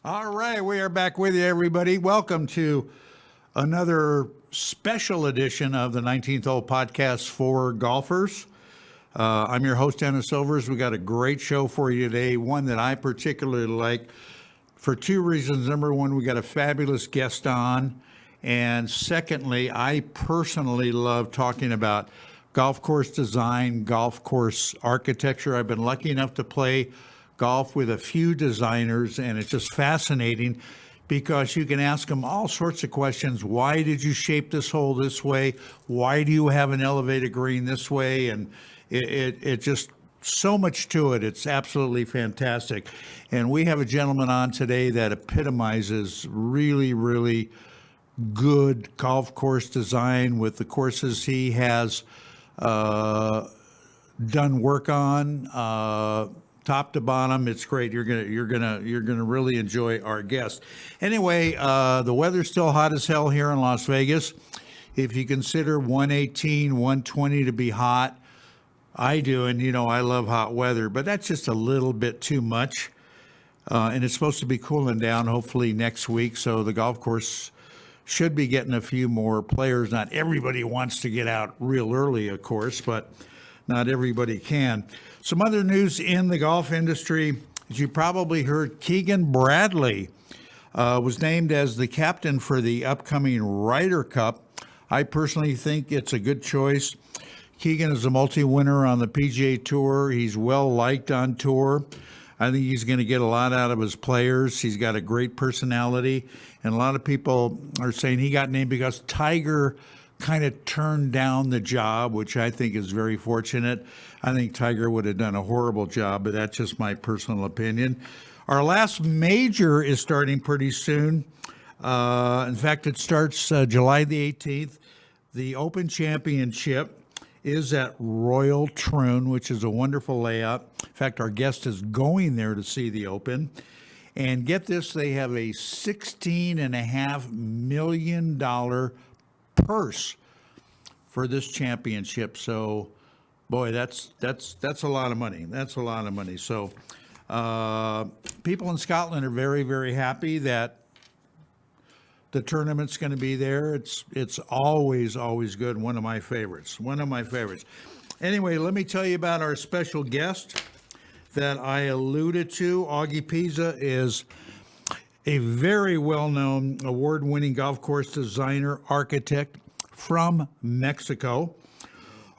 All right, we are back with you, everybody. Welcome to another special edition of the 19th Hole Podcast for golfers. I'm your host, Dennis Silvers. We got a great show for you today, one that I particularly like for two reasons. Number one, we got a fabulous guest on. And secondly, I personally love talking about golf course design, golf course architecture. I've been lucky enough to play golf with a few designers, and it's just fascinating because you can ask them all sorts of questions. Why did you shape this hole this way? Why do you have an elevated green this way? And it just so much to it. It's absolutely fantastic. And we have a gentleman on today that epitomizes really, really good golf course design with the courses he has done work on. Top to bottom, it's great. You're gonna really enjoy our guest. Anyway, the weather's still hot as hell here in Las Vegas. If you consider 118, 120 to be hot, I do, and I love hot weather, but that's just a little bit too much. And it's supposed to be cooling down hopefully next week, so the golf course should be getting a few more players. Not everybody wants to get out real early, of course, but not everybody can. Some other news in the golf industry, as you probably heard, Keegan Bradley was named as the captain for the upcoming Ryder Cup. I personally think it's a good choice. Keegan is a multi-winner on the PGA Tour. He's well-liked on tour. I think he's going to get a lot out of his players. He's got a great personality. And a lot of people are saying he got named because Tiger kind of turned down the job, which I think is very fortunate. I think Tiger would have done a horrible job, but that's just my personal opinion. Our last major is starting pretty soon. In fact, it starts July the 18th. The Open Championship is at Royal Troon, which is a wonderful layout. In fact, our guest is going there to see the Open. And get this, they have a $16.5 million purse for this championship. So, boy, that's a lot of money. That's a lot of money. So, people in Scotland are very, very happy that the tournament's going to be there. It's always good. One of my favorites. Anyway, let me tell you about our special guest that I alluded to. Augie Piza is a very well-known, award-winning golf course designer, architect from Mexico.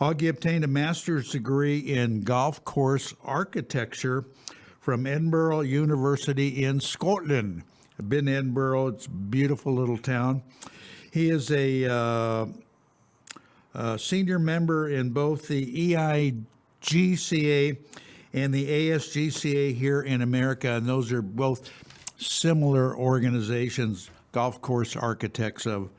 Augie obtained a master's degree in golf course architecture from Edinburgh University in Scotland. I've been to Edinburgh. It's a beautiful little town. He is a senior member in both the EIGCA and the ASGCA here in America, and those are both similar organizations, Golf Course Architects of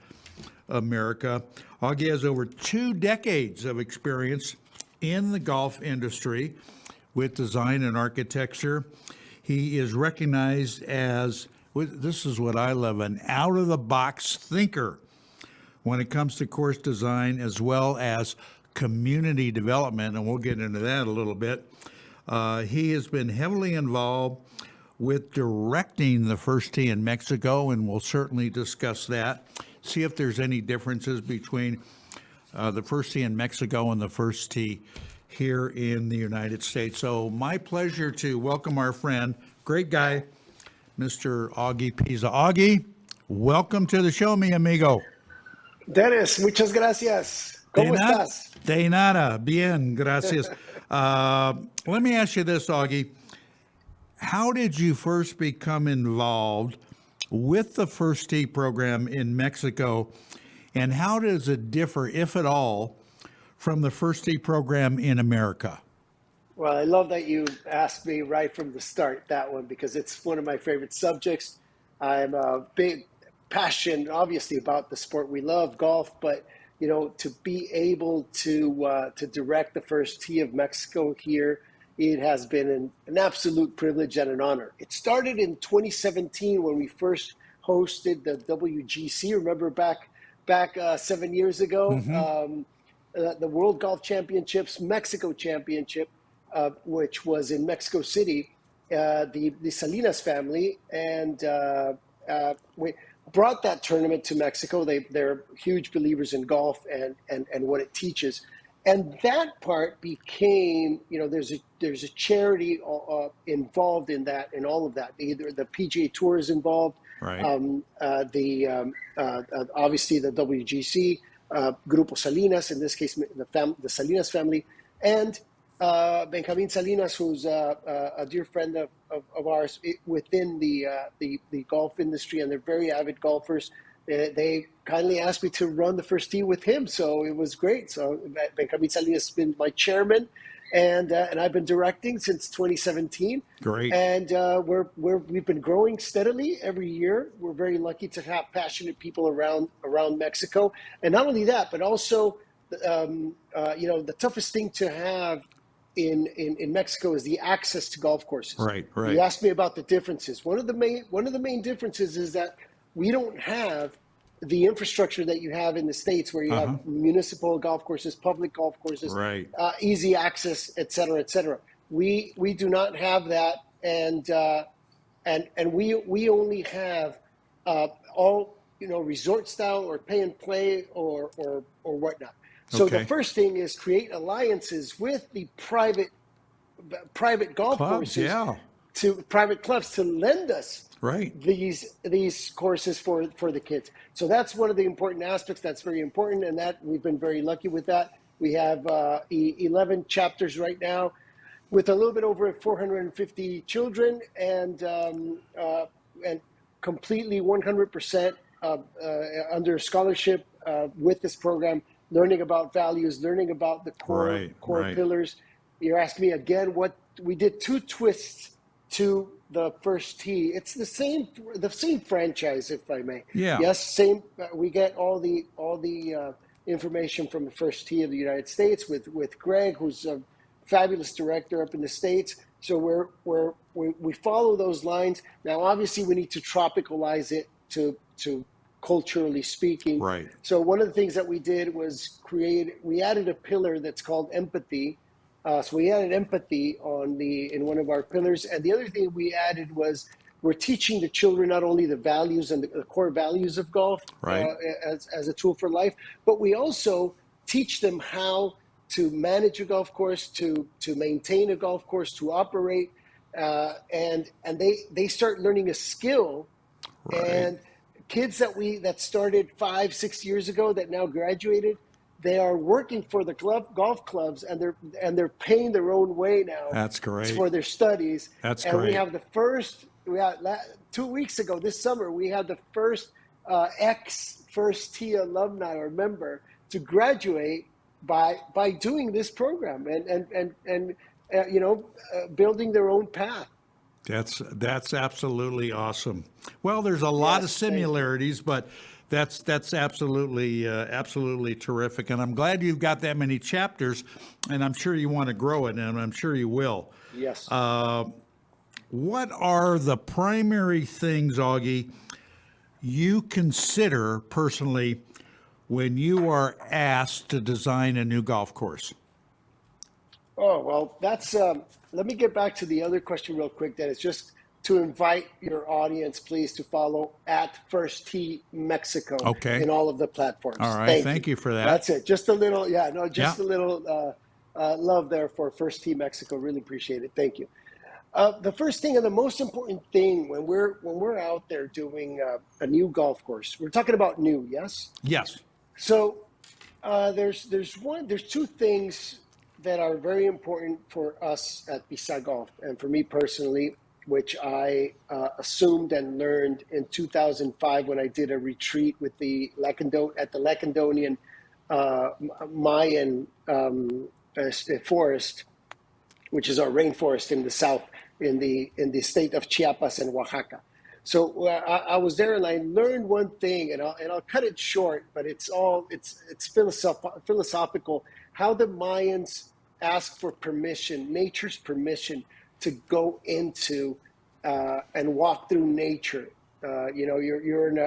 America. Augie has over 2 decades of experience in the golf industry with design and architecture. He is recognized as, this is what I love, an out-of-the-box thinker when it comes to course design as well as community development, and we'll get into that a little bit. He has been heavily involved with directing the first tee in Mexico, and we'll certainly discuss that. See if there's any differences between the first tee in Mexico and the first tee here in the United States. So my pleasure to welcome our friend, great guy, Mr. Augie Piza. Augie, welcome to the show, mi amigo. Dennis, muchas gracias. ¿Cómo estás? De nada. Bien, gracias. Let me ask you this, Augie. How did you first become involved with the First Tee program in Mexico, and how does it differ, if at all, from the First Tee program in America? Well, I love that you asked me right from the start, that one, because it's one of my favorite subjects. I'm a big passion, obviously, about the sport we love, golf, but to be able to direct the First Tee of Mexico here, it has been an absolute privilege and an honor. It started in 2017 when we first hosted the WGC. Remember back 7 years ago, the World Golf Championships, Mexico Championship, which was in Mexico City. the Salinas family, and we brought that tournament to Mexico. They're huge believers in golf and what it teaches, and that part became, there's a charity involved in that, and all of that. Either the PGA Tour is involved, Right. obviously the WGC, Grupo Salinas, in this case the Salinas family, and Benjamin Salinas, who's a dear friend of ours within the golf industry, and they're very avid golfers. They kindly asked me to run the first tee with him, so it was great. So Benjamin Salinas has been my chairman, and I've been directing since 2017. Great. And we've been growing steadily every year. We're very lucky to have passionate people around Mexico, and not only that, but also the toughest thing to have in Mexico is the access to golf courses. Right. You asked me about the differences. One of the main differences is that we don't have the infrastructure that you have in the States, where you have municipal golf courses, public golf courses, Right. Easy access, et cetera, et cetera. We do not have that, and we only have all resort style or pay and play or whatnot. So Okay. the first thing is create alliances with the private golf Clubs, courses, yeah. to private clubs, to lend us Right. these courses for the kids. So that's one of the important aspects. That's very important, and that we've been very lucky with that. We have 11 chapters right now, with a little bit over 450 children, and completely 100% under scholarship with this program, learning about values, learning about the core pillars. You're asking me again what we did. 2 twists to the first tee. It's the same franchise, if I may. Yeah. Yes, same. We get all the information from the first tee of the United States with Greg, who's a fabulous director up in the States. So we follow those lines. Now, obviously, we need to tropicalize it to culturally speaking. Right. So one of the things that we did was we added a pillar that's called empathy. So we added empathy in one of our pillars. And the other thing we added was we're teaching the children not only the values and the core values of golf, Right. as a tool for life, but we also teach them how to manage a golf course, to maintain a golf course, to operate, and they start learning a skill. Right. And kids that started 5-6 years ago, that now graduated, they are working for the golf clubs, and they're paying their own way now. That's great. For their studies. That's and great. We have the first. We had 2 weeks ago this summer. We had the first first tee alumni or member to graduate by doing this program and building their own path. That's absolutely awesome. Well, there's a lot of similarities, but that's absolutely terrific. And I'm glad you've got that many chapters, and I'm sure you want to grow it, and I'm sure you will. Yes. What are the primary things, Augie, you consider personally when you are asked to design a new golf course? Oh, well, that's, let me get back to the other question real quick. That is just to invite your audience, please, to follow at First Tee Mexico in all of the platforms. All right. Thank you for that. That's it. Just a little, a little love there for First Tee Mexico. Really appreciate it. Thank you. The first thing and the most important thing when we're out there doing a new golf course, we're talking about new, yes? Yes. So there's 2 things that are very important for us at Piza Golf, and for me personally, which I assumed and learned in 2005 when I did a retreat with at the Lacandonian Mayan forest, which is our rainforest in the south, in the state of Chiapas and Oaxaca. So I was there, and I learned one thing, and I'll cut it short, but it's philosophical. How the Mayans ask for permission, nature's permission, to go into and walk through nature. You're in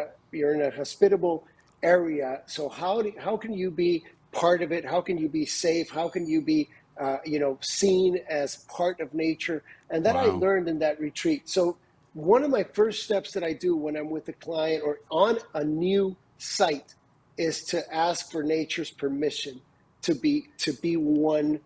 a hospitable area. So how can you be part of it? How can you be safe? How can you be seen as part of nature. And that I Wow. learned in that retreat. So one of my first steps that I do when I'm with a client or on a new site is to ask for nature's permission to be one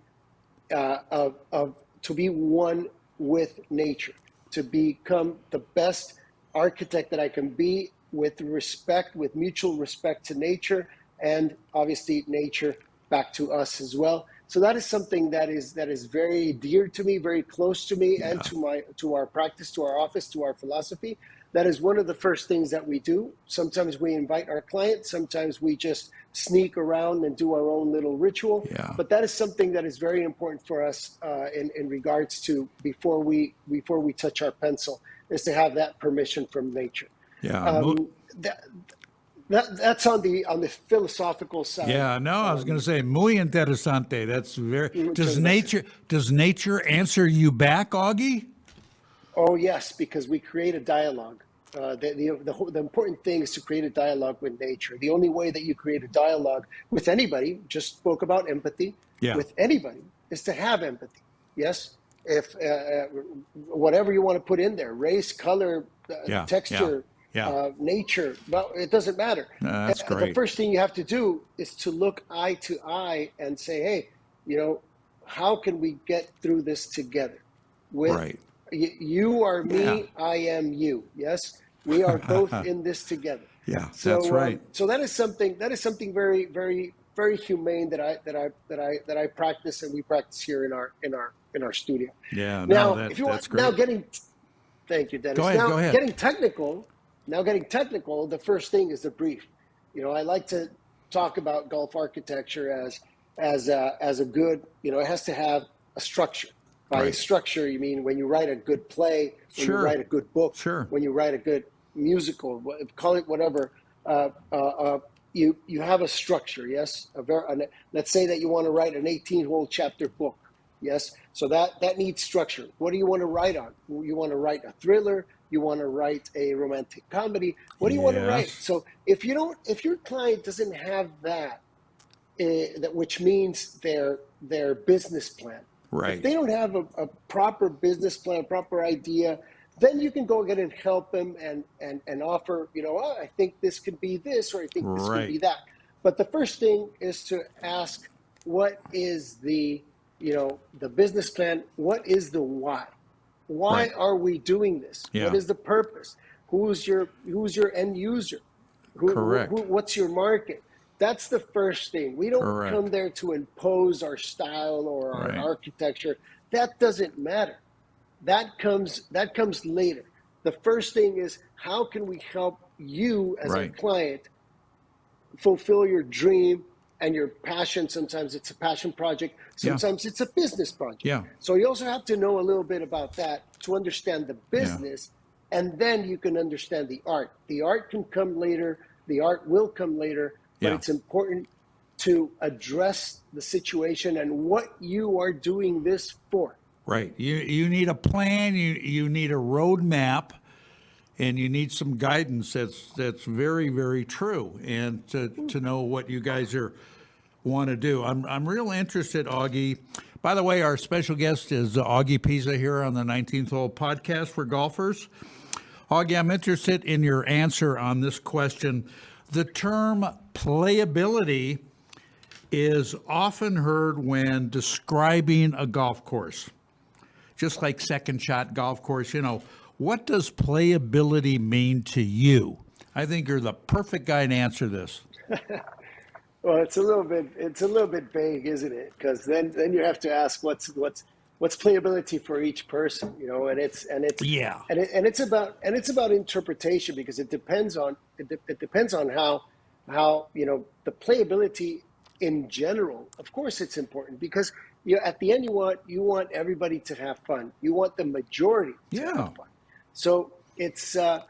to be one with nature, to become the best architect that I can be, with respect, with mutual respect to nature, and obviously nature back to us as well. So that is something that is very dear to me, very close to me, and Yeah. to our practice, to our office, to our philosophy. That is one of the first things that we do. Sometimes we invite our clients, sometimes we just sneak around and do our own little ritual. Yeah. But that is something that is very important for us in regards to before we touch our pencil, is to have that permission from nature. Yeah. That, that's on the philosophical side. Yeah, no, I was going to say muy interesante. That's very. Muchas gracias. Does nature answer you back, Augie? Oh yes, because we create a dialogue. The important thing is to create a dialogue with nature. The only way that you create a dialogue with anybody, just spoke about empathy, Yeah. with anybody, is to have empathy. Yes, if whatever you want to put in there, race, color, Yeah. texture, Yeah. nature, well, it doesn't matter. That's The great. first thing you have to do is to look eye to eye and say, hey, how can we get through this together? With Right. you are me, Yeah. I am you. Yes, we are both in this together. Yeah, So, that's right. so that is something very, very, very humane that I practice, and we practice here in our studio. Yeah, no, Now, if you want, that's great. thank you, Dennis. Go ahead. Now, Go ahead. getting technical. The first thing is the brief. I like to talk about golf architecture as a good. It has to have a structure. By Right. structure, you mean when you write a good play, when you Sure. write a good book, Sure. when you write a good musical, call it whatever. You have a structure, yes. Let's say that you want to write an 18-hole chapter book, yes. So that needs structure. What do you want to write on? You want to write a thriller. You want to write a romantic comedy. What do you want to write? Yes. So if your client doesn't have that, which means their business plan. If Right. they don't have a proper business plan, proper idea, then you can go ahead and help them and offer, I think this could be this, or I think this could be Right. that. But the first thing is to ask, what is the business plan? What is the why? Why Right. are we doing this? What Yeah. is the purpose? Who's your end user? Correct. What's your market? That's the first thing. We don't Correct. come there to impose our style or our Right. architecture. That doesn't matter. That comes later. The first thing is, how can we help you as a Right. client fulfill your dream and your passion? Sometimes it's a passion project. Yeah. Sometimes it's a business project. Yeah. So you also have to know a little bit about that to understand the business, and then you can understand the art. The art can come later. The art will come later, but Yeah. it's important to address the situation and what you are doing this for. Right. You need a plan. You need a roadmap, and you need some guidance. That's very, very true. And to know what you guys want to do. I'm real interested, Augie. By the way, our special guest is Augie Piza here on the 19th Hole podcast for golfers. Augie, I'm interested in your answer on this question. The term playability is often heard when describing a golf course, just like second shot golf course. What does playability mean to you? I think you're the perfect guy to answer this. Well, it's a little bit vague, isn't it? Because then you have to ask what's playability for each person, and it's Yeah. it's about interpretation, because it depends on how the playability in general. Of course, it's important, because at the end you want everybody to have fun. You want the majority to Yeah. have fun. So it's a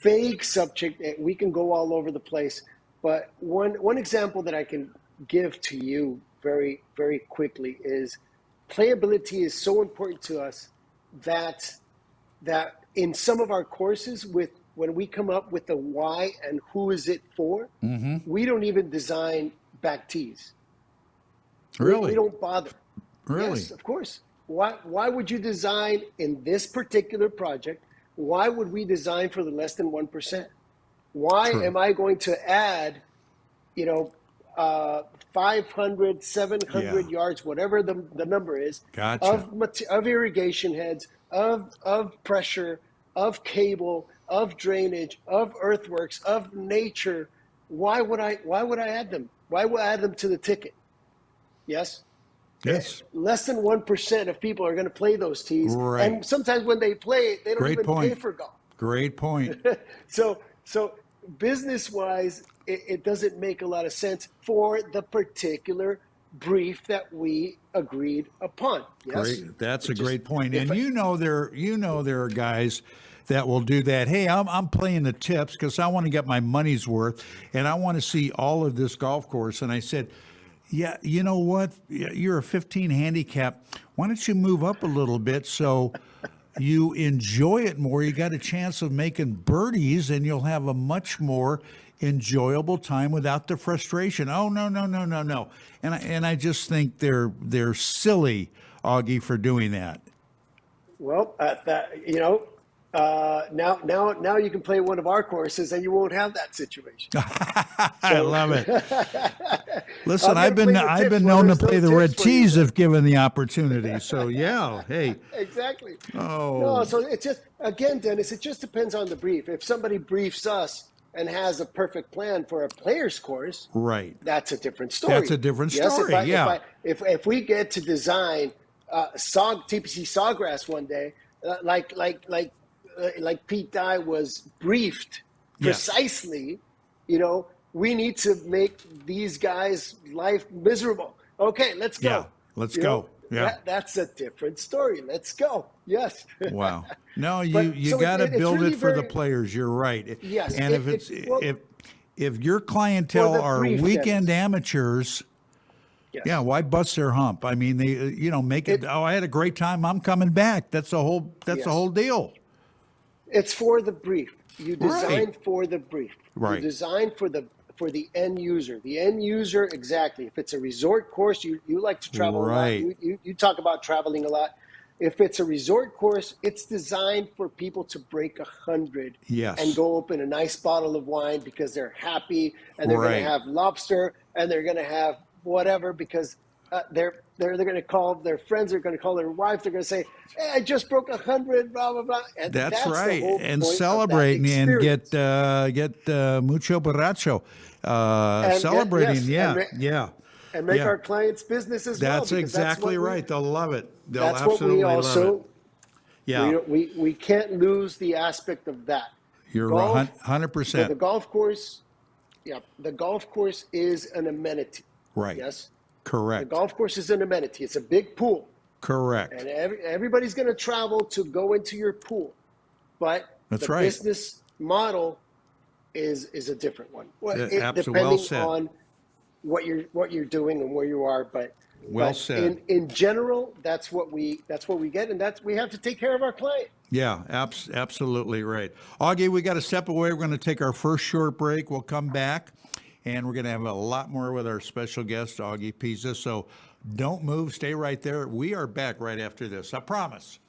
vague subject. We can go all over the place, but one example that I can give to you very, very quickly is, playability is so important to us that in some of our courses, when we come up with the why and who is it for, we don't even design back tees. Really? We don't bother. Really? Yes, of course. Why would you design in this particular project? Why would we design for the less than 1%? Why True. am I going to add, you know, 500, Yeah. 700 yards, whatever the number is, Gotcha. of irrigation heads, of pressure, of cable, of drainage, of earthworks, of nature? Why would I add them? Why would I add them to the ticket? Yes. Yes. Less than 1% of people are going to play those tees, Right. and sometimes when they play, they don't Great even pay point. for golf. Great point. So business wise, it doesn't make a lot of sense for the particular brief that we agreed upon. Yes, Great. That's it a just great point. if And there are guys that will do that. Hey, I'm playing the tips because I want to get my money's worth and I want to see all of this golf course. And I said, yeah, you know what? You're a 15 handicap. Why don't you move up a little bit so you enjoy it more? You got a chance of making birdies and you'll have a much more enjoyable time without the frustration. Oh, no, no, no, no, no. And I just think they're silly, Augie, for doing that. well, now you can play one of our courses and you won't have that situation. I So love it. Listen, I'm going to play the I've tips been where known to there's no play the tips red for you. tees if given the opportunity. So yeah, hey, Exactly. No, oh, so it's just, again, Dennis, it just depends on the brief. If somebody briefs us and has a perfect plan for a player's course, right. that's a different That's story. a different Yes, story. Yeah, if we get to design TPC Sawgrass one day, like Pete Dye was briefed yes, precisely, we need to make these guys' life miserable. Okay, let's yeah. go. Let's You know, go. Yeah. that's a different story. Let's go. Yes. Wow. No, But you so got to it's build really it for the very, players. You're right. yes. And if Well, if your for clientele the are brief, weekend Dennis. amateurs, yeah, Yes. why bust their hump? I mean, they make it. It, Oh, I had a great time. I'm coming back. That's the yes. whole deal. It's for the brief. You Right. design for the brief. You Right. design for the end user. The end user, exactly. If it's a resort course, you like to travel a lot. Right. You talk about traveling a lot. If it's a resort course, it's designed for people to break 100 and Yes. go open a nice bottle of wine because they're happy and they're going to Right. have lobster and they're going to have whatever because they're going to call their friends. They're going to call their wife. They're going to say, "Hey, I just broke 100." Blah blah blah. And That's that's the right. whole And point of that celebrating and get experience. mucho borracho. And get Celebrating. yes, Yeah. Yeah. and make Yeah. our clients business as well That's because exactly right. They'll love it. They'll that's what we absolutely love it. also Yeah. we can't lose the aspect of that. You're Golf for 100%. the golf course. Yeah, the golf course is an amenity. Right. Yes, the Correct. golf course is an amenity. It's a big pool, Correct. and everybody's going to travel to go into your pool, but That's the right. business model is a different one. Well, Absolutely. Well depending said. on what you're doing and where you are, Well but said. in general, that's what we get, and that's we have to take care of our client. Yeah, absolutely right. Augie, we got to step away. We're going to take our first short break. We'll come back, and we're going to have a lot more with our special guest, Augie Piza. So don't move. Stay right there. We are back right after this. I promise.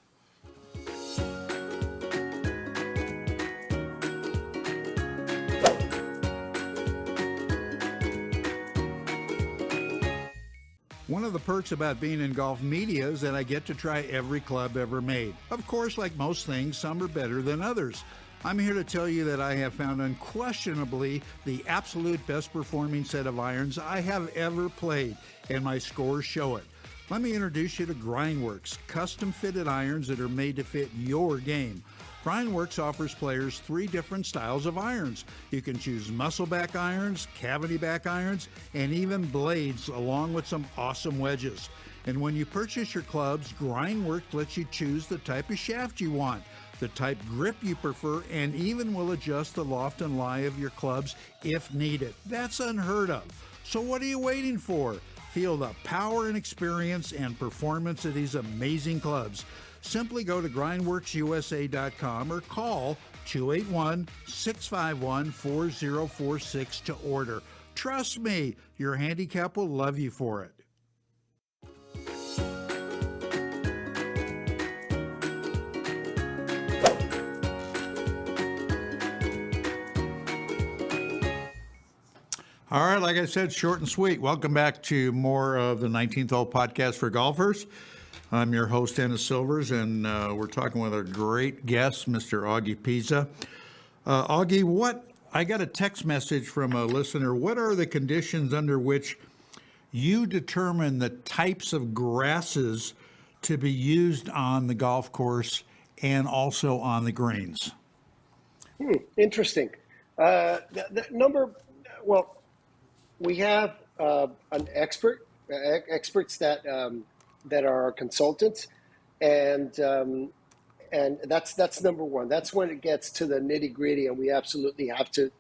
One of the perks about being in golf media is that I get to try every club ever made. Of course, like most things, some are better than others. I'm here to tell you that I have found unquestionably the absolute best performing set of irons I have ever played, and my scores show it. Let me introduce you to Grindworks, custom fitted irons that are made to fit your game. Grindworks offers players 3 different styles of irons. You can choose muscleback irons, cavity back irons, and even blades, along with some awesome wedges. And when you purchase your clubs, Grindworks lets you choose the type of shaft you want, the type grip you prefer, and even will adjust the loft and lie of your clubs if needed. That's unheard of. So what are you waiting for? Feel the power and experience and performance of these amazing clubs. Simply go to grindworksusa.com or call 281-651-4046 to order. Trust me, your handicap will love you for it. All right, like I said, short and sweet. Welcome back to more of the 19th Hole Podcast for Golfers. I'm your host, Dennis Silvers, and we're talking with a great guest, Mr. Augie Piza. Augie, I got a text message from a listener. What are the conditions under which you determine the types of grasses to be used on the golf course and also on the greens? Interesting. The number, well, we have experts that are consultants, and that's number one. That's when it gets to the nitty gritty, and we absolutely have to,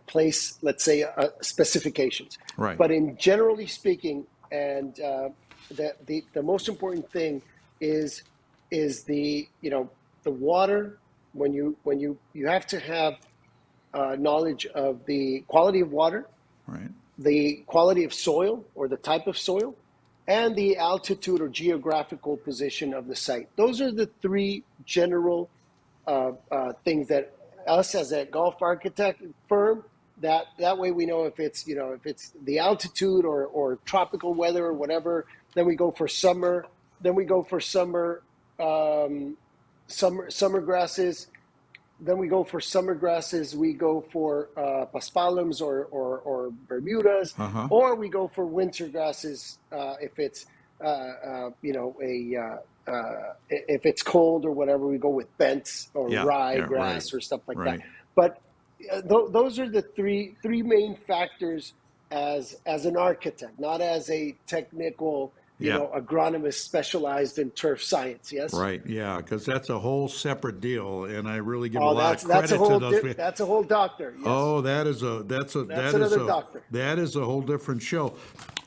place, let's say, specifications. Right. But in generally speaking, and the most important thing is the water. When you have to have knowledge of the quality of water, Right. the quality of soil or the type of soil, and the altitude or geographical position of the site. Those are the three general things that us as a golf architect firm, that way we know if it's the altitude or tropical weather or whatever. Then we go for summer. Then we go for summer grasses. Then we go for summer grasses. We go for paspalums or Bermudas, or we go for winter grasses if it's if it's cold or whatever. We go with bents or rye grass or stuff like that. But those are the three main factors as an architect, not as a technical agronomist specialized in turf science. Yes. Right. Yeah, because that's a whole separate deal, and I really give a lot of credit to those. That's a whole doctor. Yes. Oh, that's another doctor. That is a whole different show.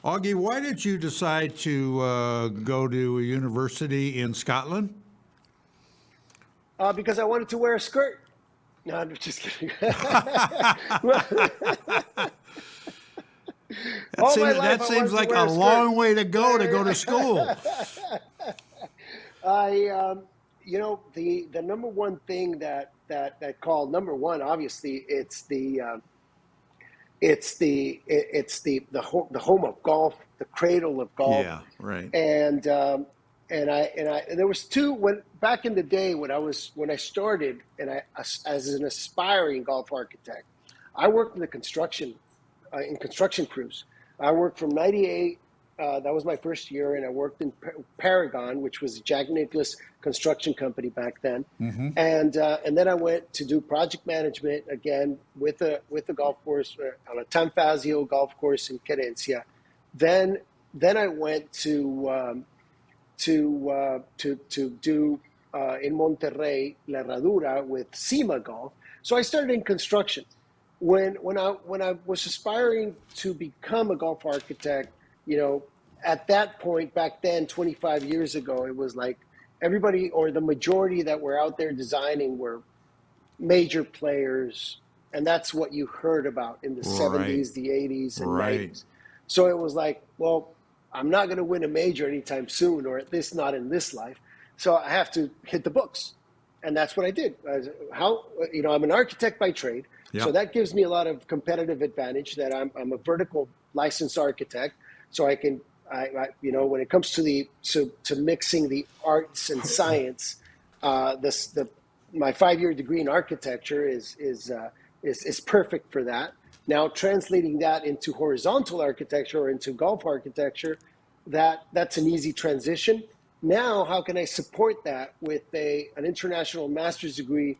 Augie, why did you decide to go to a university in Scotland? Because I wanted to wear a skirt. No, I'm just kidding. That seems like a long way to go to school. The number one thing that called number one, obviously, it's the home of golf, the cradle of golf. Yeah, right. And there was two back in the day when I started, and as an aspiring golf architect, I worked in the construction crews. I worked from '98. That was my first year, and I worked in Paragon, which was a Jack Nicklaus construction company back then. Mm-hmm. And then I went to do project management again with the golf course on a Tanfazio golf course in Querencia. Then I went to do in Monterrey La Herradura with SEMA Golf. So I started in construction. When I was aspiring to become a golf architect, at that point back then, 25 years ago, it was like everybody or the majority that were out there designing were major players, and that's what you heard about in the 70s, the 80s, and 90s. So it was like, well, I'm not going to win a major anytime soon, or at least not in this life. So I have to hit the books, and that's what I did. I'm an architect by trade. Yep. So that gives me a lot of competitive advantage that I'm a vertical licensed architect. So I can, when it comes to mixing the arts and science, my 5-year degree in architecture is perfect for that. Now translating that into horizontal architecture or into golf architecture, that's an easy transition. Now, how can I support that with an international master's degree?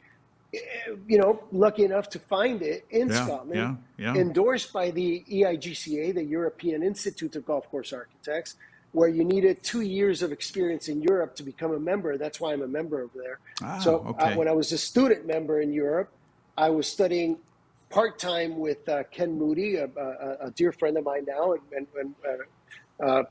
Lucky enough to find it in Scotland, endorsed by the EIGCA, the European Institute of Golf Course Architects, where you needed 2 years of experience in Europe to become a member. That's why I'm a member over there. When I was a student member in Europe, I was studying part-time with Ken Moody, a dear friend of mine now, and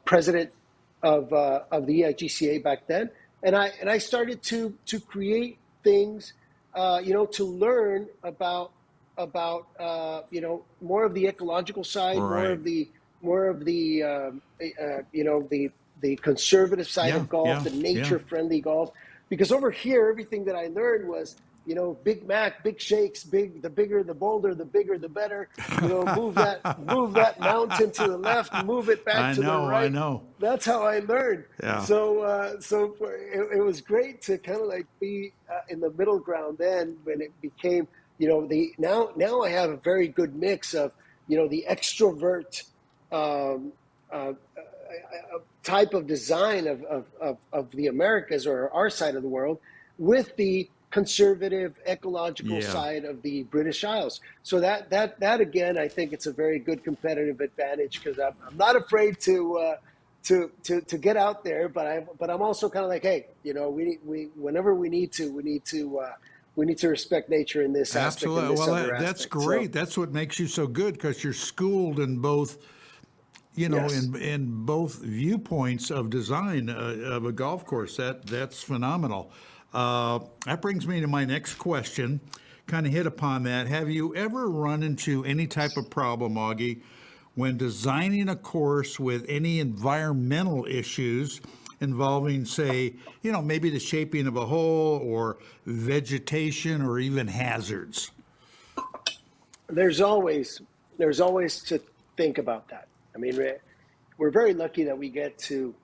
president of the EIGCA back then. And I started to create things, to learn about more of the ecological side, more of the conservative side of golf, the nature-friendly golf. Because over here, everything that I learned was Big Mac, big shakes, the bigger, the bolder, the bigger, the better. Move that mountain to the left, move it back I to the know, I right. know. That's how I learned. Yeah. So it was great to kind of like be in the middle ground then when it became, now I have a very good mix of, the extrovert um, uh, type of design of the Americas or our side of the world with the conservative ecological Yeah. side of the British Isles. So that again, I think it's a very good competitive advantage because I'm not afraid to get out there, but I'm also kind of like, hey, we whenever we need to respect nature in this aspect and Absolutely. this Well, other that's aspect. So great. That's what makes you so good because you're schooled in both, yes. in both viewpoints of design of a golf course. That's phenomenal. That brings me to my next question. Kind of hit upon that. Have you ever run into any type of problem, Augie, when designing a course with any environmental issues involving, say, maybe the shaping of a hole or vegetation or even hazards? there's always there's always to think about that. I mean, we're very lucky that we get to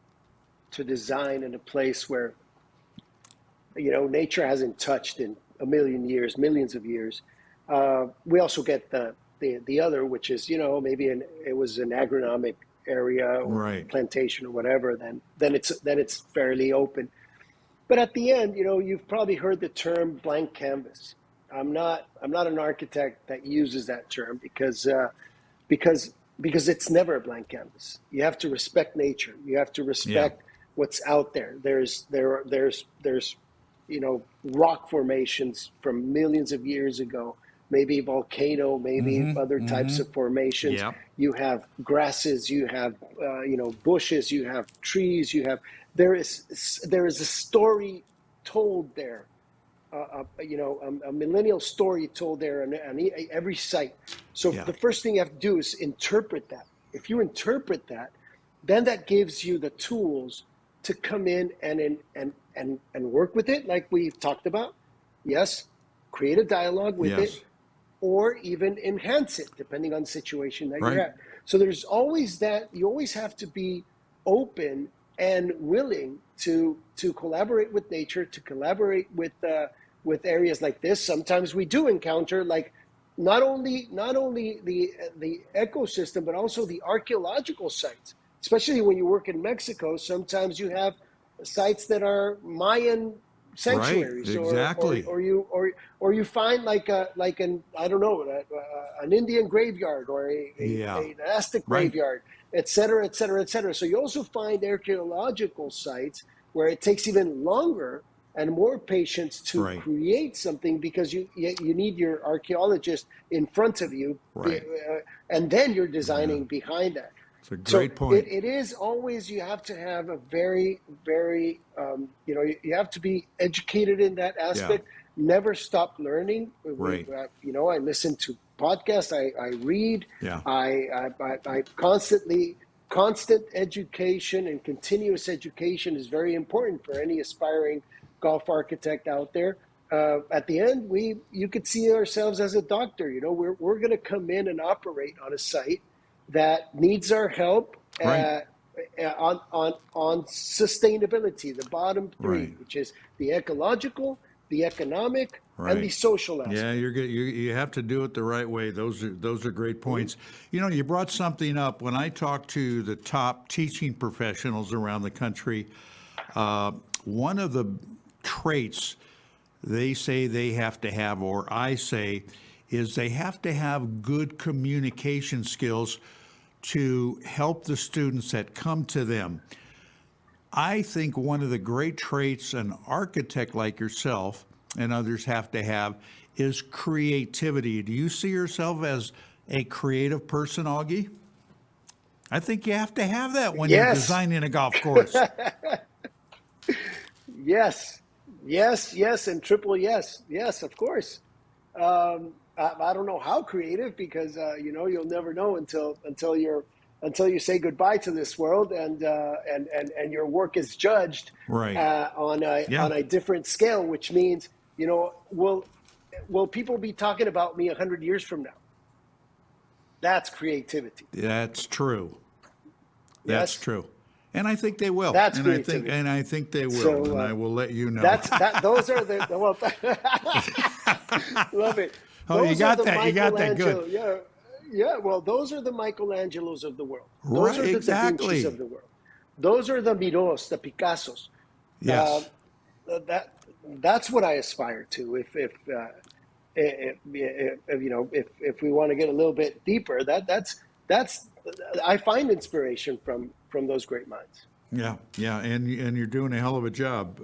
design in a place where nature hasn't touched in a million years, millions of years. We also get the other, which is maybe it was an agronomic area or Right. plantation or whatever. Then it's fairly open. But at the end, you've probably heard the term blank canvas. I'm not an architect that uses that term because because it's never a blank canvas. You have to respect nature. You have to Yeah. respect what's out there. There's rock formations from millions of years ago, maybe volcano, maybe other types of formations. Yeah. You have grasses, you have bushes, you have trees, there is a story told there, a millennial story told there on every site. So Yeah. the first thing you have to do is interpret that. If you interpret that, then that gives you the tools to come in and work with it, like we've talked about. Yes, create a dialogue with it, Yes. or even enhance it depending on the situation that you're Right. at. So there's always that. You always have to be open and willing to collaborate with nature, to collaborate with areas like this. Sometimes we do encounter like not only the ecosystem but also the archaeological sites. Especially when you work in Mexico, sometimes you have sites that are Mayan Right. sanctuaries, Exactly. or you find like an I don't know an Indian graveyard or Yeah. an Aztec Right. graveyard, et cetera, et cetera, et cetera. So you also find archaeological sites where it takes even longer and more patience to Right. create something because you need your archaeologist in front of you, Right. and then you're Yeah. designing behind that. It's a So great it, point. it is always, you have to have a very, very, you have to be educated in that Yeah. aspect. Never stop learning. Right. I listen to podcasts. I read. Yeah. I constant education and continuous education is very important for any aspiring golf architect out there. At the end, you could see ourselves as a doctor. We're going to come in and operate on a site that needs our help Right. on sustainability, the bottom Right. three, which is the ecological, the economic, and the Right. social Yeah, aspect. you're good. You have to do it the right way. Those are great Mhm. points. You brought something up when I talk to the top teaching professionals around the country. Uh, One of the traits they say they have to have, or I say, is they have to have good communication skills to help the students that come to them. I think one of the great traits an architect like yourself and others have to have is creativity. Do you see yourself as a creative person, Augie? I think you have to have that when you're Yes, designing a golf course. yes, yes, and triple yes, yes, of course. I don't know how creative because you'll never know until you say goodbye to this world and your work is judged Right. on a Yeah. different scale, which means Will people be talking about me 100 years from now? That's creativity. That's true. That's Yes, true. And I think they will. that's And creativity. I think they will. So And I will let you know. that's that. Those are the well. Love it. Oh, you Those are got the that. You got that good. Michelangelo. Yeah, yeah. Well, those are the Michelangelos of the world. Those Right, are the Da Vinci's of exactly. the world. Those are the Miros, the Picassos. Uh, Yes. that that's what I aspire to. If we want to get a little bit deeper, that's I find inspiration from those great minds. Yeah, yeah, and you're doing a hell of a job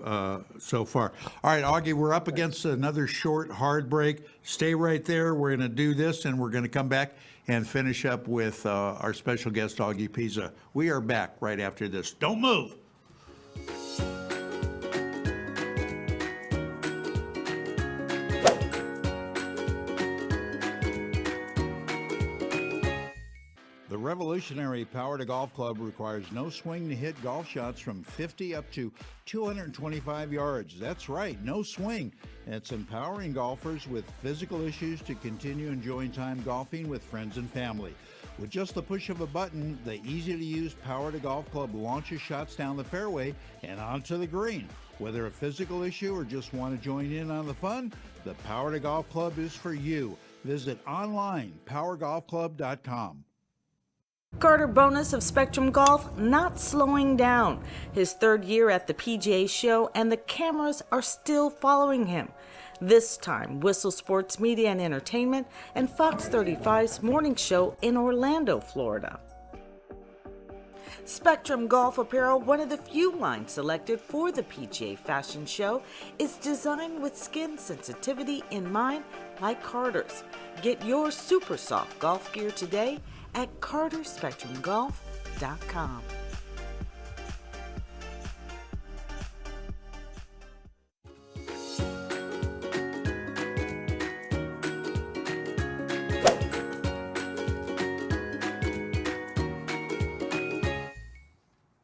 so far. All right, Augie, we're up against another short, hard break. Stay right there. We're going to do this, and we're going to come back and finish up with our special guest, Augie Piza. We are back right after this. Don't move. The revolutionary Power to Golf Club requires no swing to hit golf shots from 50 up to 225 yards. That's right, no swing. It's empowering golfers with physical issues to continue enjoying time golfing with friends and family. With just the push of a button, the easy-to-use Power to Golf Club launches shots down the fairway and onto the green. Whether a physical issue or just want to join in on the fun, the Power to Golf Club is for you. Visit online, powergolfclub.com. Carter Bonus of Spectrum Golf not slowing down. His third year at the PGA Show, and the cameras are still following him. This time, Whistle Sports Media and Entertainment and Fox 35's morning show in Orlando, Florida. Spectrum Golf Apparel, one of the few lines selected for the PGA Fashion Show, is designed with skin sensitivity in mind, like Carter's. Get your super soft golf gear today at carterspectrumgolf.com.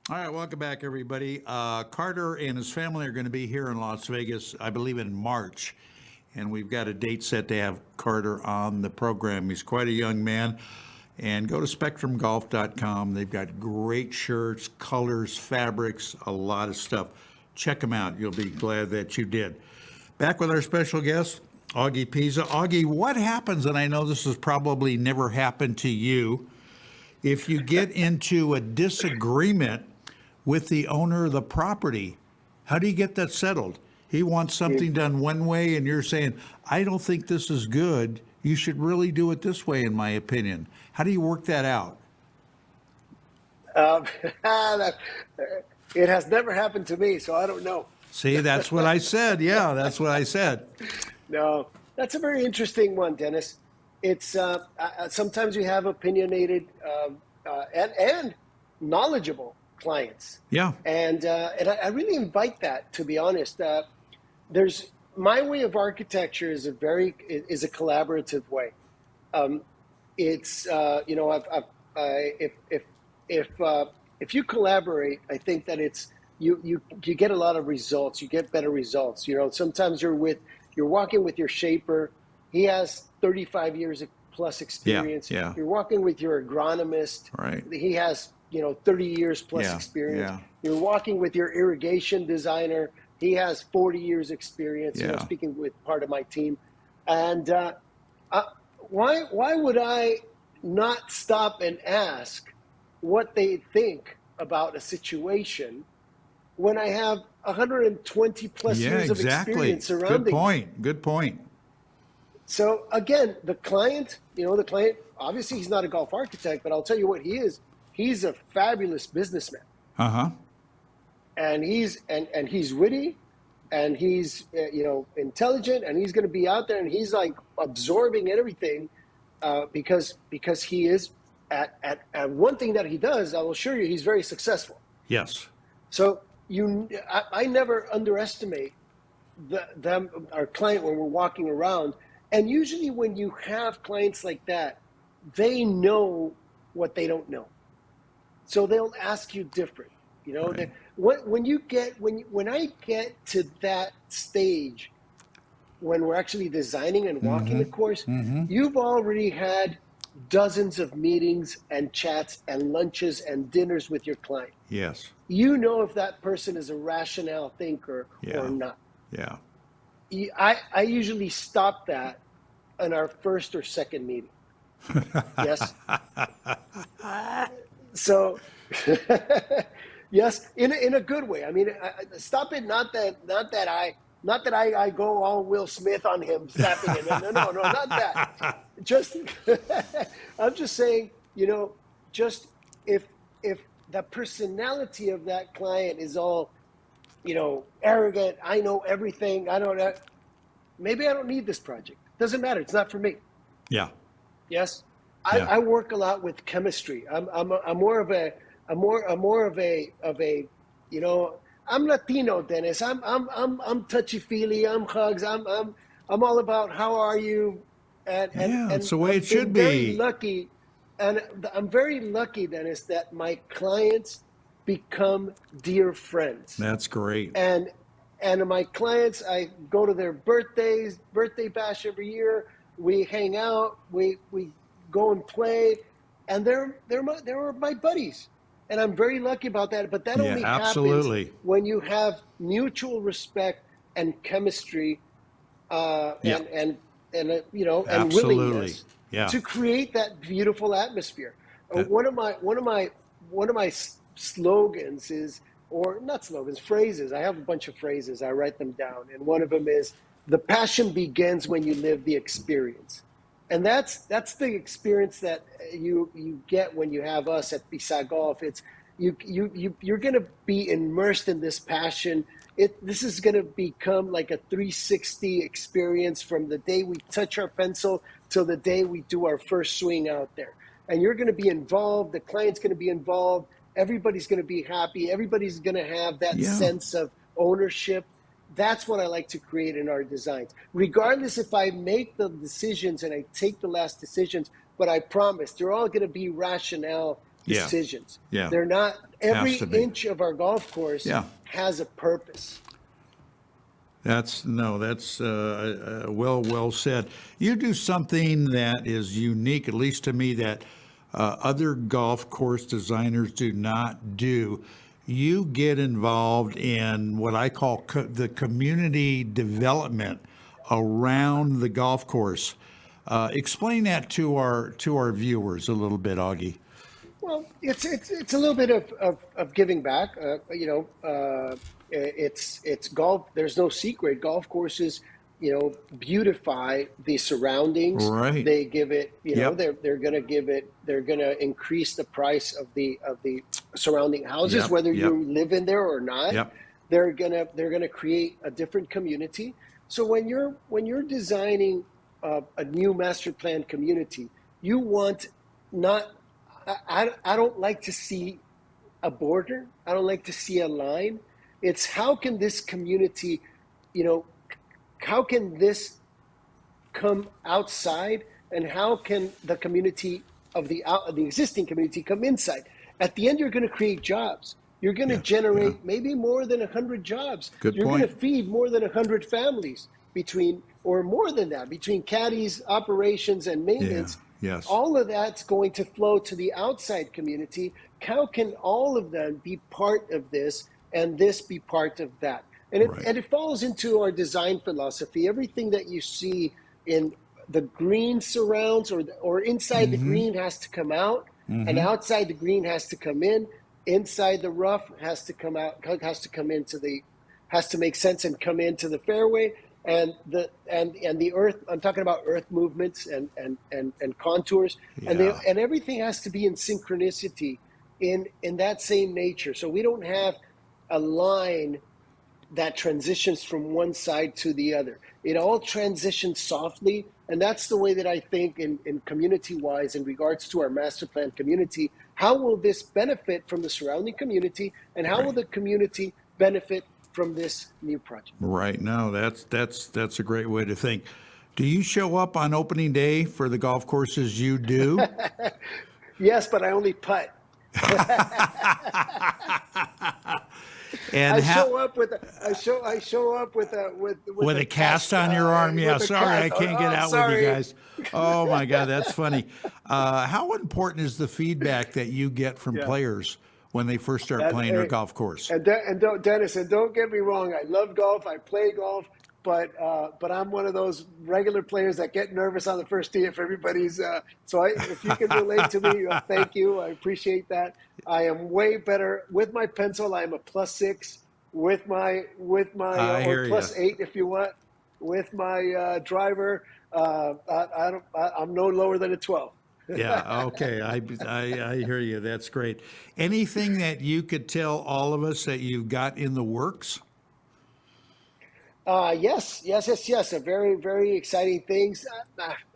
All right, welcome back, everybody. Carter and his family are going to be here in Las Vegas, I believe, in March. And we've got a date set to have Carter on the program. He's quite a young man. And go to spectrumgolf.com. They've got great shirts, colors, fabrics, a lot of stuff. Check them out. You'll be glad that you did. Back with our special guest, Augie Piza. Augie, what happens, and I know this has probably never happened to you, if you get into a disagreement with the owner of the property? How do you get that settled? He wants something done one way, and you're saying, I don't think this is good. You should really do it this way, in my opinion. How do you work that out? It has never happened to me, so I don't know. See, that's what I said. Yeah, that's what I said. No, that's a very interesting one, Dennis. It's sometimes you have opinionated and knowledgeable clients. Yeah. And I really invite that, to be honest. There's my way of architecture is a collaborative way. It's if you collaborate, I think that it's you get a lot of results. You get better results. Sometimes you're walking with your shaper. He has 35 years plus experience. Yeah. You're walking with your agronomist. Right. He has 30 years plus experience. Yeah. You're walking with your irrigation designer. He has 40 years experience. Yeah. Speaking with part of my team, and why would I not stop and ask what they think about a situation when I have 120 plus years of experience surrounding me? Good point. So again, the client, obviously he's not a golf architect, but I'll tell you what he is. He's a fabulous businessman. Uh-huh. And he's witty, and he's intelligent, and he's going to be out there, and he's like absorbing everything because he is at one thing that he does. I will assure you, he's very successful. Yes. So I never underestimate our client when we're walking around. And usually when you have clients like that, they know what they don't know. So they'll ask you different. Right. When I get to that stage, when we're actually designing and walking the course, you've already had dozens of meetings and chats and lunches and dinners with your client. Yes. You know if that person is a rationale thinker or not. Yeah. I usually stop that in our first or second meeting. Yes. So, yes, in a good way. I mean, stop it. Not that I go all Will Smith on him, snapping him. No, not that. Just, I'm just saying, just if the personality of that client is all, arrogant, I know everything, maybe I don't need this project. Doesn't matter. It's not for me. Yeah. Yes. Yeah. I work a lot with chemistry. I'm more of a, I'm Latino, Dennis. I'm touchy feely. I'm hugs. I'm all about how are you, and It's the way it should very be. lucky, and I'm very lucky, Dennis, that my clients become dear friends. That's great. And my clients, I go to their birthday bash every year. We hang out. We go and play, and they're my buddies, and I'm very lucky about that. But that only happens when you have mutual respect and chemistry, and willingness to create that beautiful atmosphere. One of my slogans is, or not slogans, phrases. I have a bunch of phrases. I write them down, and one of them is, "The passion begins when you live the experience." And that's the experience that you get when you have us at Piza Golf. It's you're going to be immersed in this passion. This is going to become like a 360 experience from the day we touch our pencil till the day we do our first swing out there. And you're going to be involved. The client's going to be involved. Everybody's going to be happy. Everybody's going to have that sense of ownership. That's what I like to create in our designs. Regardless if I make the decisions and I take the last decisions, but I promise they're all going to be rationale decisions. Yeah. They're not, every inch of our golf course has a purpose. That's well said. You do something that is unique, at least to me, that other golf course designers do not do. You get involved in what I call the community development around the golf course. Explain that to our viewers a little bit, Augie. Well, it's a little bit of giving back. It's golf. There's no secret. Golf courses, beautify the surroundings. Right. They give it, they're going to give it. They're going to increase the price of the surrounding houses, whether you live in there or not. Yep. They're gonna create a different community. So when you're designing a new master plan community, you want not. I don't like to see a border. I don't like to see a line. It's how can this community, how can this come outside, and how can the community of the existing community come inside? At the end, you're going to create jobs. You're going to generate maybe more than 100 jobs. Good You're point. going to feed more than 100 families or more than that, between caddies, operations, and maintenance. Yes. All of that's going to flow to the outside community. How can all of them be part of this and this be part of that? And it falls into our design philosophy. Everything that you see in the green surrounds or inside the green has to come out, and outside the green has to come in. Inside the rough has to come out, has to make sense and come into the fairway. And the earth, I'm talking about earth movements and contours, and everything has to be in synchronicity in that same nature. So we don't have a line that transitions from one side to the other. It all transitions softly, and that's the way that I think in community-wise, in regards to our master plan community, how will this benefit from the surrounding community, and how will the community benefit from this new project? Right. No, that's a great way to think. Do you show up on opening day for the golf courses you do? Yes, but I only putt. And I show up with with a cast on your arm. Yeah, sorry, I can't get out with you guys. Oh my God, that's funny. How important is the feedback that you get from Yeah. players when they first start And, playing their golf course? Dennis, and don't get me wrong, I love golf, I play golf, but I'm one of those regular players that get nervous on the first tee if everybody's. If you can relate to me, thank you, I appreciate that. I am way better with my pencil. I am a +6 with my I or hear you. +8 if you want with my driver. I'm no lower than a 12. Yeah, okay. I hear you. That's great. Anything that you could tell all of us that you've got in the works? Yes. A very, very exciting things.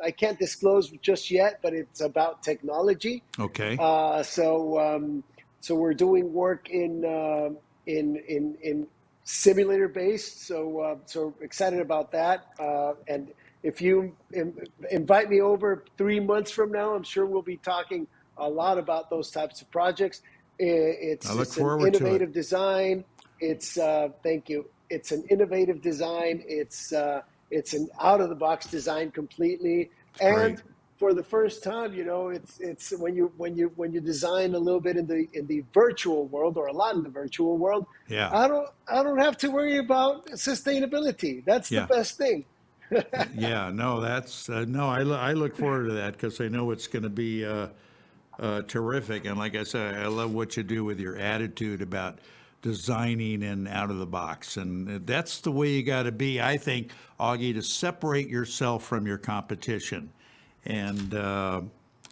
I can't disclose just yet, but it's about technology. Okay. So we're doing work in simulator based. So excited about that. And if you invite me over 3 months from now, I'm sure we'll be talking a lot about those types of projects. I look It's an forward to it. innovative design. Thank you. It's an innovative design. It's an out of the box design completely. And Great. for the first time, it's when you design a little bit in the virtual world, or a lot in the virtual world. Yeah. I don't have to worry about sustainability. That's the Yeah. best thing. Yeah. No, that's no. I look forward to that because I know it's going to be terrific. And like I said, I love what you do with your attitude about designing and out of the box. And that's the way you got to be, I think, Augie, to separate yourself from your competition. And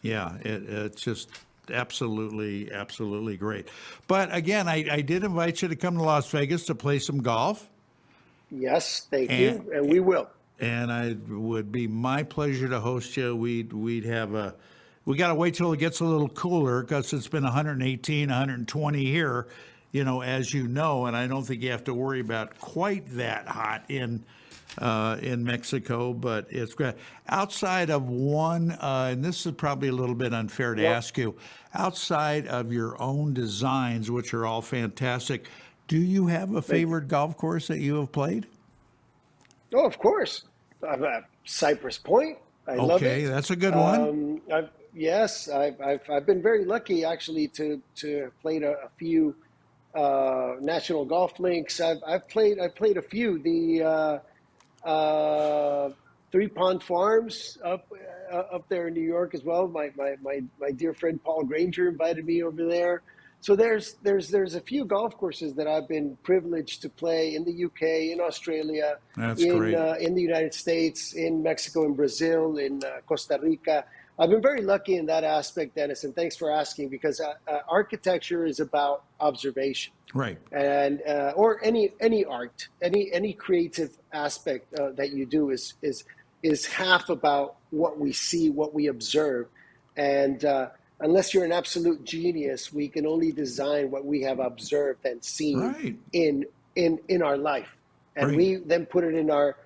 it's just absolutely, absolutely great. But again, I did invite you to come to Las Vegas to play some golf. Yes, thank you, and we will. And it would be my pleasure to host you. We got to wait till it gets a little cooler because it's been 118, 120 here, as you know, and I don't think you have to worry about quite that hot in Mexico, but it's great. Outside of one, and this is probably a little bit unfair to ask you, outside of your own designs, which are all fantastic, do you have a favorite golf course that you have played? Oh, of course. Cypress Point. I love it. Okay, that's a good one. I've been very lucky actually to have played a few national golf links. I've played a few. The Three Pond Farms up there in New York as well. My dear friend Paul Granger invited me over there. So there's a few golf courses that I've been privileged to play in the UK, in Australia, in the United States, in Mexico, in Brazil, in Costa Rica. I've been very lucky in that aspect, Dennis, and thanks for asking, because architecture is about observation, right? And or any art, any creative aspect that you do is half about what we see, what we observe, and unless you're an absolute genius, we can only design what we have observed and seen in our life, and we then put it in our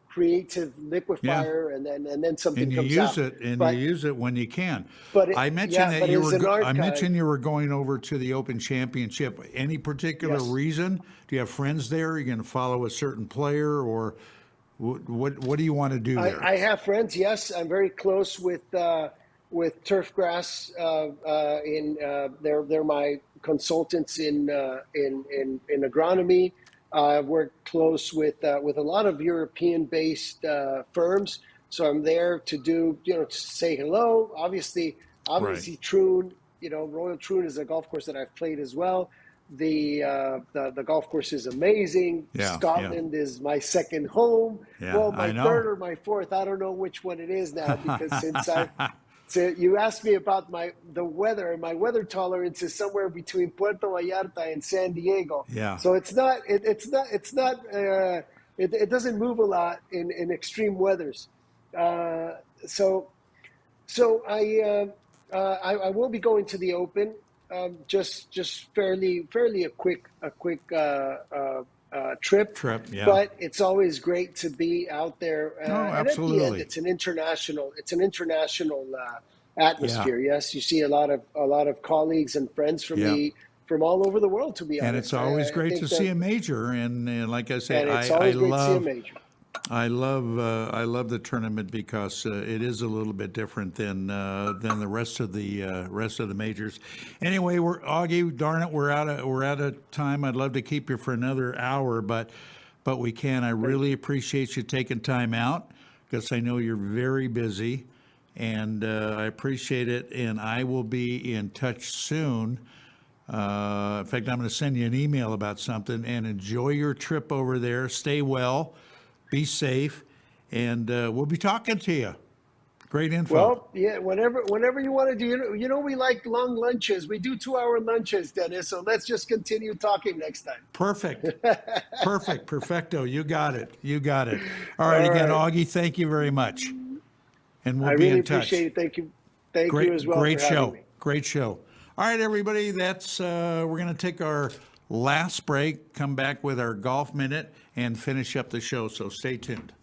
creative liquefier, and then something comes out. You use it when you can. But I mentioned you were going over to the Open Championship. Any particular reason? Do you have friends there? Are you going to follow a certain player, or what do you want to do there? I have friends. Yes, I'm very close with Turfgrass. They're my consultants in agronomy. I've worked close with a lot of European-based firms, so I'm there to to say hello. Obviously, Troon. Royal Troon is a golf course that I've played as well. The golf course is amazing. Scotland is my second home. Well, my third or my fourth. I don't know which one it is now, because So you asked me about the weather, and my weather tolerance is somewhere between Puerto Vallarta and San Diego. Yeah. So it doesn't move a lot in extreme weathers. So I will be going to the Open, just fairly a quick trip. Yeah. But it's always great to be out there. Absolutely. And at the end, it's an international atmosphere. Yes, you see a lot of colleagues and friends from me from all over the world, to be honest. And it's always I great think to see a major. And like I say, and it's I always great to see a love major. I love the tournament because it is a little bit different than the rest of the majors. Anyway, Augie, darn it, we're out of time. I'd love to keep you for another hour, but we can. I really appreciate you taking time out because I know you're very busy, and I appreciate it. And I will be in touch soon. In fact, I'm going to send you an email about something. And enjoy your trip over there. Stay well. Be safe, and we'll be talking to you. Great info. Well, yeah, whenever you want to do, we like long lunches. We do 2-hour lunches, Dennis. So let's just continue talking next time. Perfect. Perfecto. You got it. All right, All again, right. Augie, thank you very much, and we'll I be really in touch. appreciate it. Thank you. Thank Great, you as well great for having show. me. Great show. All right, everybody, that's we're going to take our last break, come back with our golf minute, and finish up the show. So stay tuned.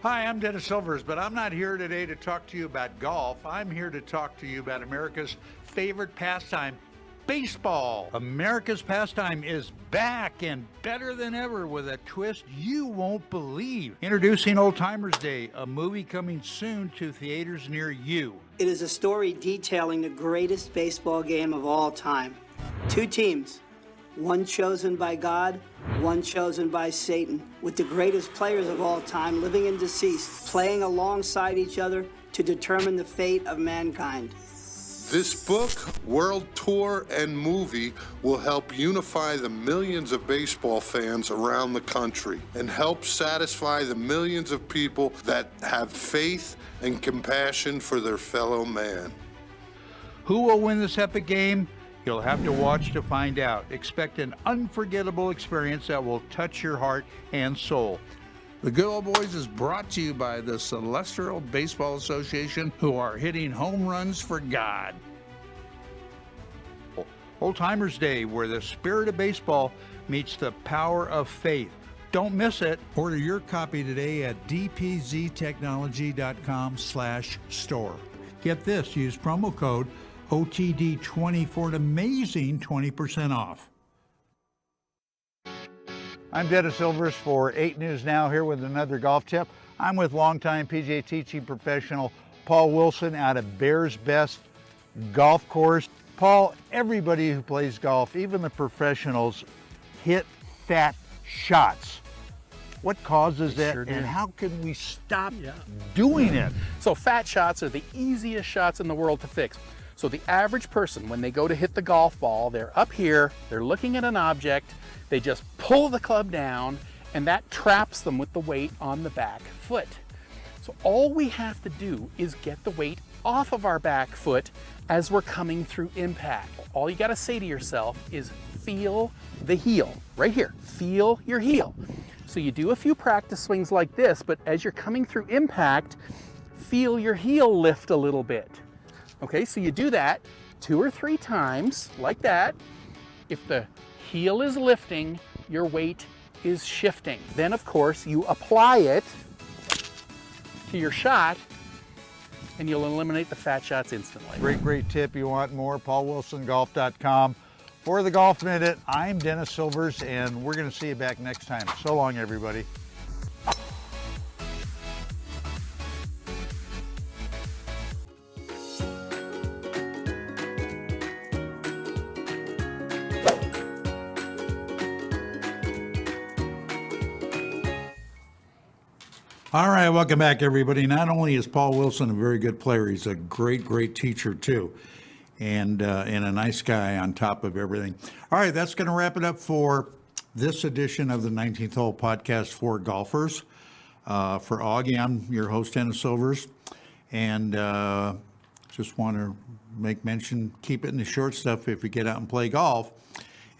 Hi, I'm Dennis Silvers, but I'm not here today to talk to you about golf. I'm here to talk to you about America's favorite pastime, baseball. America's pastime is back and better than ever with a twist you won't believe. Introducing Old Timers Day, a movie coming soon to theaters near you. It is a story detailing the greatest baseball game of all time. Two teams, one chosen by God, one chosen by Satan, with the greatest players of all time, living and deceased, playing alongside each other to determine the fate of mankind. This book, world tour, and movie will help unify the millions of baseball fans around the country and help satisfy the millions of people that have faith and compassion for their fellow man. Who will win this epic game? You'll have to watch to find out. Expect an unforgettable experience that will touch your heart and soul. The Good Old Boys is brought to you by the Celestial Baseball Association, who are hitting home runs for God. Old Timers Day, where the spirit of baseball meets the power of faith. Don't miss it. Order your copy today at dpztechnology.com/store. Get this, use promo code OTD20 for an amazing 20% off. I'm Dennis Silvers for 8 News Now, here with another golf tip. I'm with longtime PGA teaching professional Paul Wilson out of Bears Best Golf Course. Paul, everybody who plays golf, even the professionals, hit fat shots. What causes that, sure do. and how can we stop doing it? So fat shots are the easiest shots in the world to fix. So the average person, when they go to hit the golf ball, they're up here, they're looking at an object, they just pull the club down, and that traps them with the weight on the back foot. So all we have to do is get the weight off of our back foot as we're coming through impact. All you gotta say to yourself is feel the heel, right here, feel your heel. So you do a few practice swings like this, but as you're coming through impact, feel your heel lift a little bit. Okay, so you do that 2 or 3 times, like that. If the heel is lifting, your weight is shifting. Then, of course, you apply it to your shot, and you'll eliminate the fat shots instantly. Great tip. You want more? PaulWilsonGolf.com. For the Golf Minute, I'm Dennis Silvers, and we're going to see you back next time. So long, everybody. All right, welcome back, everybody. Not only is Paul Wilson a very good player, he's a great teacher too, and a nice guy on top of everything. All right, that's going to wrap it up for this edition of the 19th Hole Podcast for golfers. For Augie, I'm your host, Dennis Silvers, and just want to make mention, keep it in the short stuff if you get out and play golf,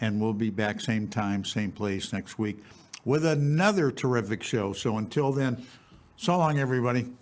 and we'll be back same time, same place next week with another terrific show. So until then, so long, everybody.